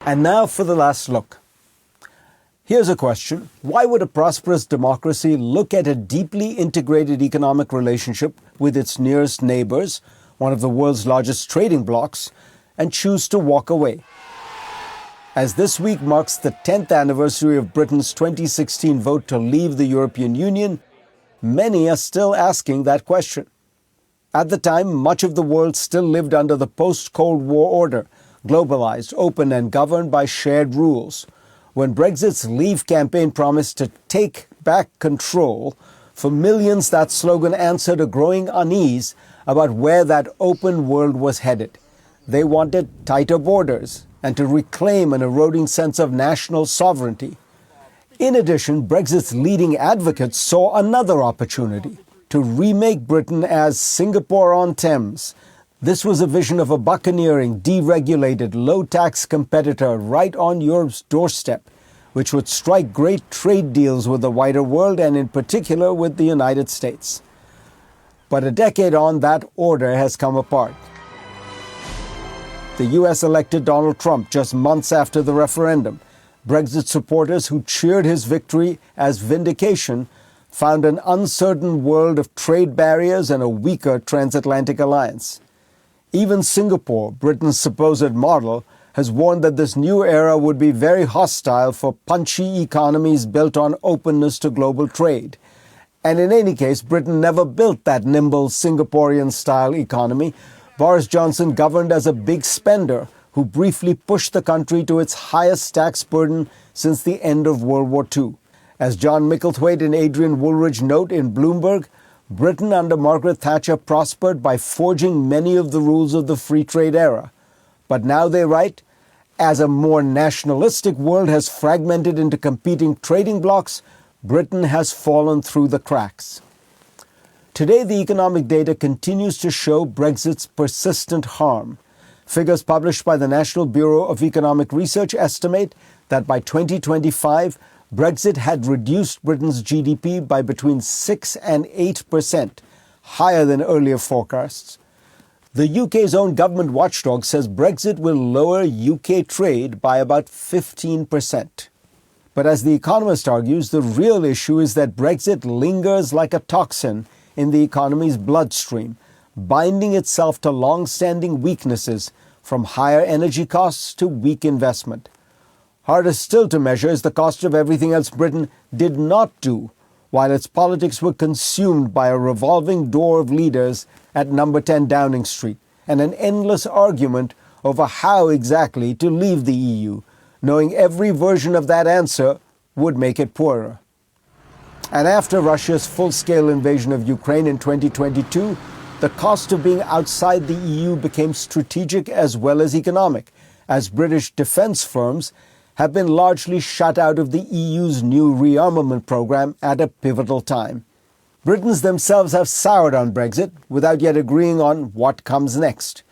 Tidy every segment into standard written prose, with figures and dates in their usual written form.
And now for the last look. Here's a question. Why would a prosperous democracy look at a deeply integrated economic relationship with its nearest neighbors, one of the world's largest trading blocs, and choose to walk away? As this week marks the 10th anniversary of Britain's 2016 vote to leave the European Union, many are still asking that question. At the time, much of the world still lived under the post-Cold War order, globalized, open, and governed by shared rules. When Brexit's Leave campaign promised to take back control, for millions that slogan answered a growing unease about where that open world was headed. They wanted tighter borders and to reclaim an eroding sense of national sovereignty. In addition, Brexit's leading advocates saw another opportunity to remake Britain as Singapore-on-Thames. This was a vision of a buccaneering, deregulated, low-tax competitor right on Europe's doorstep, which would strike great trade deals with the wider world and in particular with the United States. But a decade on, that order has come apart. The US elected Donald Trump just months after the referendum. Brexit supporters who cheered his victory as vindication found an uncertain world of trade barriers and a weaker transatlantic alliance. Even Singapore, Britain's supposed model, has warned that this new era would be very hostile for punchy economies built on openness to global trade. And in any case, Britain never built that nimble Singaporean-style economy. Boris Johnson governed as a big spender who briefly pushed the country to its highest tax burden since the end of World War II. As John Micklethwaite and Adrian Woolridge note in Bloomberg, Britain under Margaret Thatcher prospered by forging many of the rules of the free trade era. But now they write, as a more nationalistic world has fragmented into competing trading blocs, Britain has fallen through the cracks. Today, the economic data continues to show Brexit's persistent harm. Figures published by the National Bureau of Economic Research estimate that by 2025, Brexit had reduced Britain's GDP by between 6 and 8%, higher than earlier forecasts. The UK's own government watchdog says Brexit will lower UK trade by about 15%. But as The Economist argues, the real issue is that Brexit lingers like a toxin in the economy's bloodstream, binding itself to long-standing weaknesses, from higher energy costs to weak investment. Harder still to measure is the cost of everything else Britain did not do, while its politics were consumed by a revolving door of leaders at number 10 Downing Street, and an endless argument over how exactly to leave the EU, knowing every version of that answer would make it poorer. And after Russia's full-scale invasion of Ukraine in 2022, the cost of being outside the EU became strategic as well as economic, as British defence firms have been largely shut out of the EU's new rearmament program at a pivotal time. Britons themselves have soured on Brexit without yet agreeing on what comes next.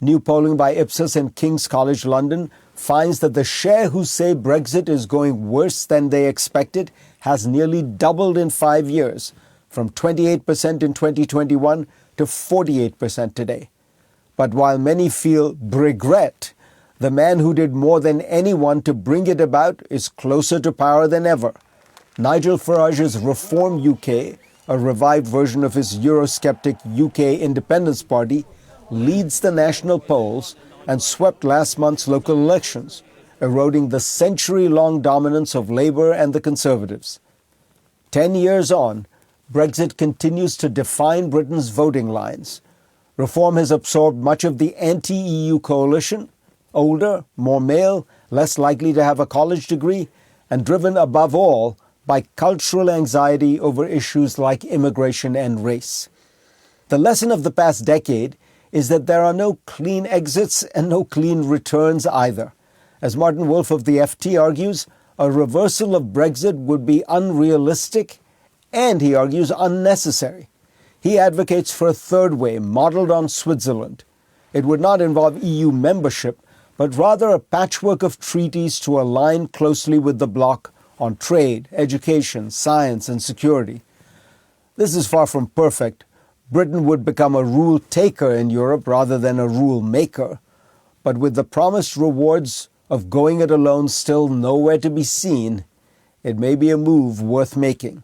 New polling by Ipsos and King's College London finds that the share who say Brexit is going worse than they expected has nearly doubled in 5 years, from 28% in 2021 to 48% today. But while many feel regret, the man who did more than anyone to bring it about is closer to power than ever. Nigel Farage's Reform UK, a revived version of his Eurosceptic UK Independence Party, leads the national polls and swept last month's local elections, eroding the century-long dominance of Labour and the Conservatives. 10 years on, Brexit continues to define Britain's voting lines. Reform has absorbed much of the anti-EU coalition, older, more male, less likely to have a college degree, and driven above all by cultural anxiety over issues like immigration and race. The lesson of the past decade is that there are no clean exits and no clean returns either. As Martin Wolf of the FT argues, a reversal of Brexit would be unrealistic and, he argues, unnecessary. He advocates for a third way, modeled on Switzerland. It would not involve EU membership, but rather a patchwork of treaties to align closely with the bloc on trade, education, science, and security. This is far from perfect. Britain would become a rule taker in Europe rather than a rule maker. But with the promised rewards of going it alone still nowhere to be seen, it may be a move worth making.